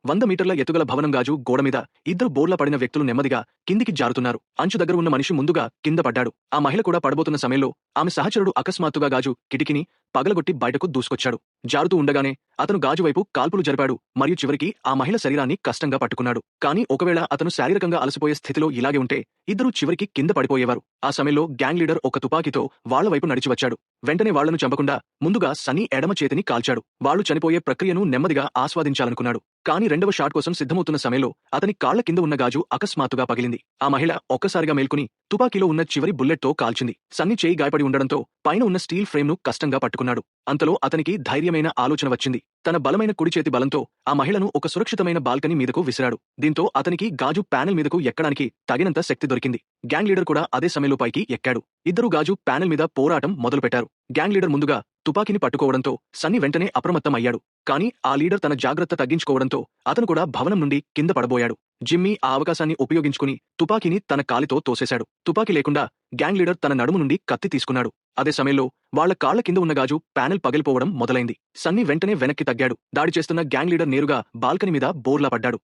100 మీటర్ల ఎత్తుగల భవనం గాజు గోడ మీద ఇద్దరు బోర్లా పడిన వ్యక్తులు నెమ్మదిగా కిందికి జారుతున్నారు. అంచు దగ్గర ఉన్న మనిషి ముందుగా కింద పడ్డాడు. ఆ మహిళ కూడా పడబోతున్న సమయంలో ఆమె సహచరుడు అకస్మాత్తుగా గాజు కిటికీని పగలగొట్టి బయటకు దూసుకొచ్చాడు. జారుతూ ఉండగానే అతను గాజు వైపు కాల్పులు జరిపాడు మరియు చివరికి ఆ మహిళ శరీరాన్ని కష్టంగా పట్టుకున్నాడు. కానీ ఒకవేళ అతను శారీరకంగా అలసిపోయే స్థితిలో ఇలాగే ఉంటే ఇద్దరూ చివరికి కింద పడిపోయేవారు. ఆ సమయంలో గ్యాంగ్ లీడర్ ఒక తుపాకీతో వాళ్ల వైపు నడిచి వచ్చాడు. వెంటనే వాళ్లను చంపకుండా ముందుగా సన్నీ ఎడమ చేతిని కాల్చాడు. వాళ్లు చనిపోయే ప్రక్రియను నెమ్మదిగా ఆస్వాదించాలనుకున్నాడు. కానీ రెండవ షాట్ కోసం సిద్ధమవుతున్న సమయంలో అతని కాళ్ల కింద ఉన్న గాజు అకస్మాత్తుగా పగిలింది. ఆ మహిళ ఒక్కసారిగా మేల్కొని తుపాకీలో ఉన్న చివరి బుల్లెట్తో కాల్చింది. సన్నీ చేయి గాయపడి ఉండడంతో పైన ఉన్న స్టీల్ ఫ్రేమ్ను కష్టంగా పట్టుకున్నాడు. అంతలో అతనికి ధైర్యమైన ఆలోచన వచ్చింది. తన బలమైన కుడి చేతి బలంతో ఆ మహిళను ఒక సురక్షితమైన బాల్కనీ మీదకు విసిరాడు. దీంతో అతనికి గాజు ప్యానెల్ మీదకు ఎక్కడానికి తగినంత శక్తి దొరికింది. గ్యాంగ్ లీడర్ కూడా అదే సమయంలో పైకి ఎక్కాడు. ఇద్దరూ గాజు ప్యానెల్ మీద పోరాటం మొదలుపెట్టారు. గ్యాంగ్ లీడర్ ముందుగా తుపాకీని పట్టుకోవడంతో సన్నీ వెంటనే అప్రమత్తం అయ్యాడు. కానీ ఆ లీడర్ తన జాగ్రత్త తగ్గించుకోవడంతో అతను కూడా భవనం నుండి కింద పడబోయాడు. జిమ్మీ ఆ అవకాశాన్ని ఉపయోగించుకుని తుపాకీని తన కాలితో తోసేశాడు. తుపాకీ లేకుండా గ్యాంగ్ లీడర్ తన నడుము నుండి కత్తి తీసుకున్నాడు. అదే సమయంలో వాళ్ల కాళ్ల కింద ఉన్న గాజు ప్యానెల్ పగిలిపోవడం మొదలైంది. సన్నీ వెంటనే వెనక్కి తగ్గాడు. దాడి చేస్తున్న గ్యాంగ్ లీడర్ నేరుగా బాల్కనీ మీద బోర్లా పడ్డాడు.